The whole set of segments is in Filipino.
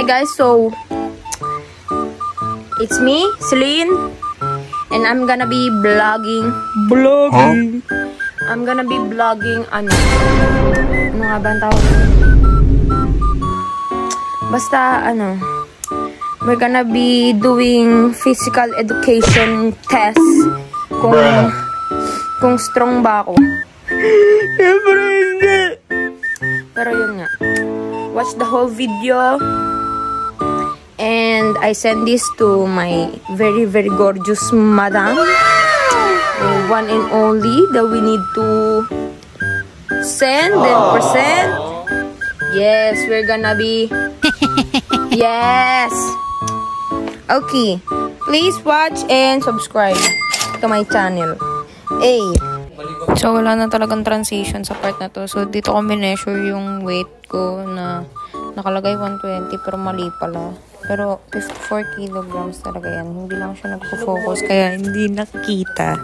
Hi guys, so it's me, Celine, and I'm gonna be vlogging. I'm gonna be vlogging, ano nga ba ang tawag? Basta, we're gonna be doing physical education test kung strong ba ako. Siyempre hindi. Pero yun nga. Watch the whole video. And I send this to my very, very gorgeous madam. One and only that we need to send and present. Yes, we're gonna be... Yes! Okay. Please watch and subscribe to my channel. Hey! So, wala na talagang transition sa part na to. So, dito ko measure yung weight ko na nakalagay 120 pero mali pala. Pero 54 kilograms talaga yan. Hindi lang siya nagpo-focus kaya hindi nakikita.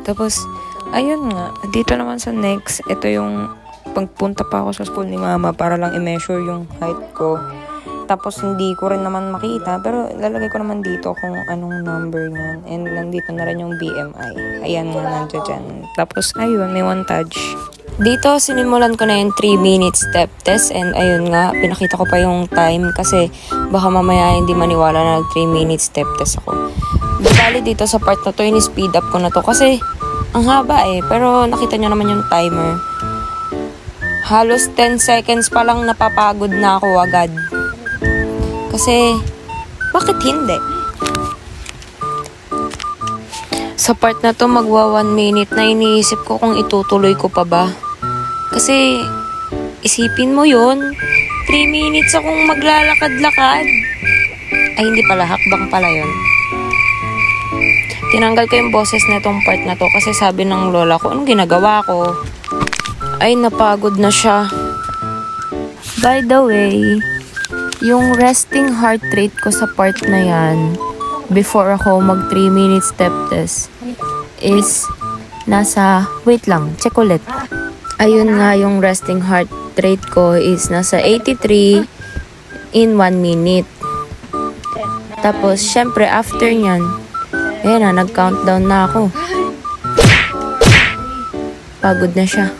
Tapos, ayun nga. Dito naman sa next, ito yung pagpunta pa ako sa school ni mama para lang i-measure yung height ko. Tapos, hindi ko rin naman makita. Pero, lalagay ko naman dito kung anong number niyan. And, nandito na rin yung BMI. Ayan nga, nandiyan dyan. Tapos, ayun, may montage. Dito, sinimulan ko na yung 3-minute step test. And, ayun nga, pinakita ko pa yung time. Kasi, baka mamaya hindi maniwala na 3-minute step test ako. Bali dito sa part na to, in-speed up ko na to. Kasi, ang haba Pero, nakita nyo naman yung timer. Halos 10 seconds pa lang napapagod na ako agad. Kasi, bakit hindi? Sa part na to, magwa 1 minute na iniisip ko kung itutuloy ko pa ba. Kasi, isipin mo yun, 3 minutes akong maglalakad-lakad. Ay, hindi pala, hakbang pala yun. Tinanggal ko yung boses na itong part na to kasi sabi ng lola ko, anong ginagawa ko? Ay, napagod na siya. By the way, yung resting heart rate ko sa part na yan, before ako mag 3-minute step test, is nasa, wait lang, check ulit. Ayun nga, yung resting heart rate ko is nasa 83 in 1 minute. Tapos, syempre, after nyan, ayan na, nag-countdown na ako. Pagod na siya.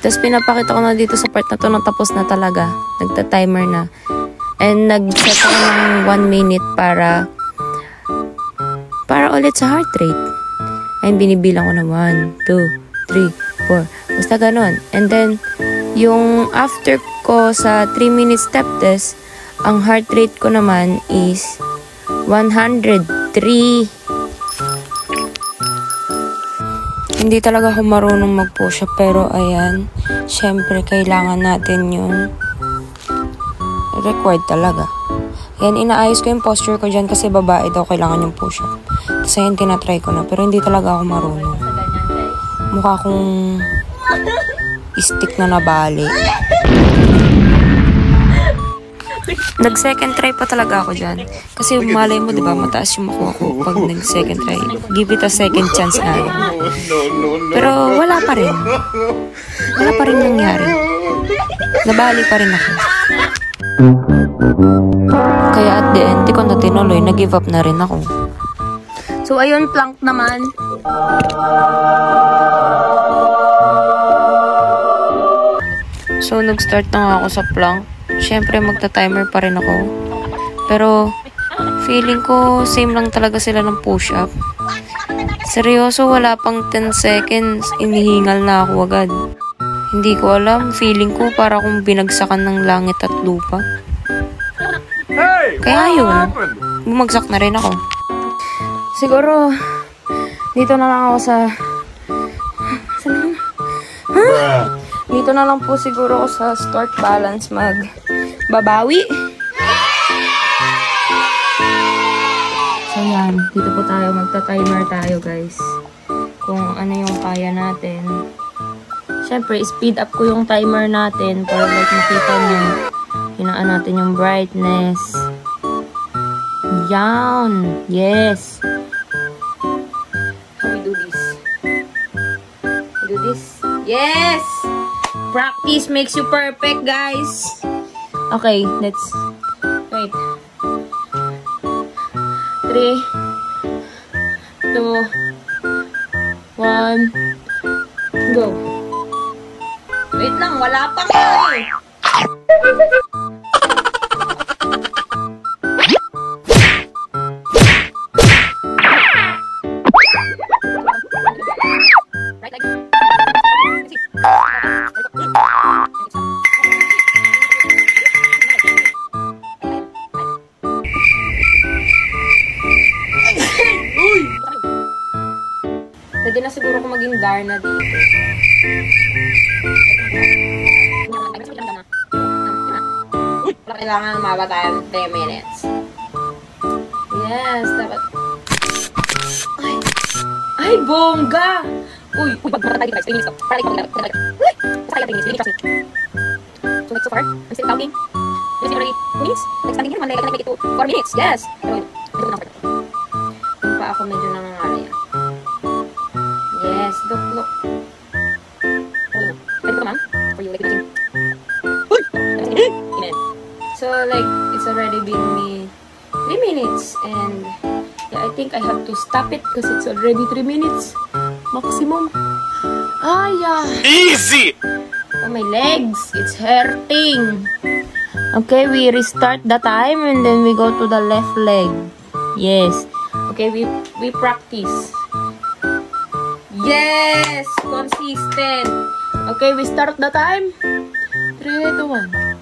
Tapos pinapakita ko na dito sa part na to na tapos na talaga. Nagta-timer na. And nag-set ako ng 1 minute para ulit sa heart rate. And binibilang ko na 1, 2, 3, 4. Basta ganun. And then, yung after ko sa 3-minute step test, ang heart rate ko naman is 103. Hindi talaga ako marunong mag-push up, pero ayan, syempre kailangan natin yung required talaga. Ayan, inaayos ko yung posture ko dyan kasi babae daw kailangan yung push up. Tapos ayan, tinatry ko na, pero hindi talaga ako marunong. Mukha akong stick na nabali. Nag-second try pa talaga ako dyan. Kasi malay mo, diba, mataas yung makuha ko pag nag-second try. Give it a second chance nga. Pero wala pa rin. Wala pa rin nangyari. Nabali pa rin ako. Kaya at the end, di ko na tinuloy, nag-give up na rin ako. So, ayun, plank naman. So, nag-start na nga ako sa plank. Siyempre, magta-timer pa rin ako. Pero, feeling ko, same lang talaga sila ng push-up. Seryoso, wala pang 10 seconds, inihingal na ako agad. Hindi ko alam, feeling ko para akong binagsakan ng langit at lupa. Kaya yun, bumagsak na rin ako. Siguro, dito na lang ako sa... Dito na lang po siguro ako sa start balance magbabawi. So yan, dito po tayo, magta-timer tayo guys. Kung ano yung kaya natin. Siyempre, speed up ko yung timer natin para like makita nyo. Hinaan natin yung brightness. Yan! Yes! How we do this? We do this? Yes! Practice makes you perfect, guys. Okay, let's wait. 3, 2, 1, go. Wait lang, wala pa nga eh. Pwede na siguro kung maging Darna dito. Kailangan umaba tayo 3 minutes. Yes, dapat. Ay, bongga! Uy, wag mara tayo guys. 3 minutes to. Para ikaw mag-alala. Uy! Basta tayo 3 minutes. Really trust me. So, like so far, I'm still counting. You see already 2 minutes? Like standing here, one leg, I can make it to 4 minutes. Yes! Yung pa ako medyo nangangalay. Yes, look. Oh, ready to ma'am? For you, like looking. Uy! Amen. So, like, it's already been me 3 minutes. And, yeah, I think I have to stop it because it's already 3 minutes. Maximum. Ah, yeah. Easy! Oh, my legs. It's hurting. Okay, we restart the time and then we go to the left leg. Yes. Okay, we practice. Yes! Consistent. Okay, we start the time. 3, 2, 1.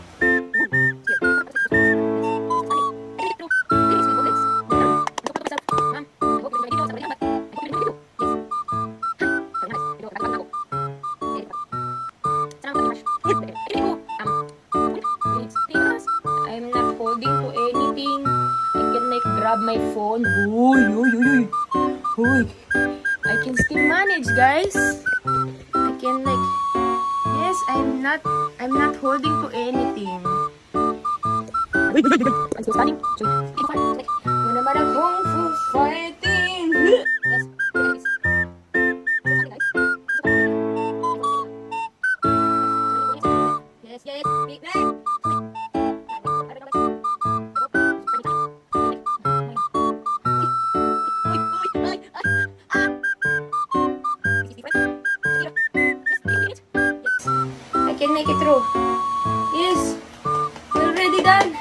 I'm not holding to anything. I can like grab my phone. Uy. I can still manage, guys. I can like, yes, I'm not holding to anything. I'm still standing. Muna ba na kung fu fighting? Yes. Yes. Big leg. I can make it through. Yes. We're already done.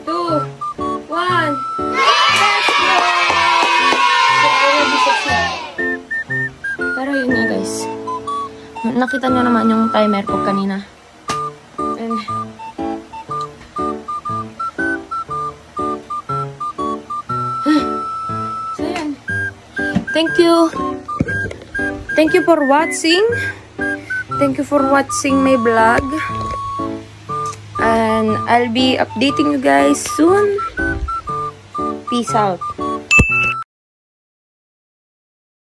2, 1. Let's go. Already succeed. Pero yun nga guys. Nakita nyo naman yung timer ko kanina. And so yan. Thank you for watching. Thank you for watching my vlog. And I'll be updating you guys soon. Peace out.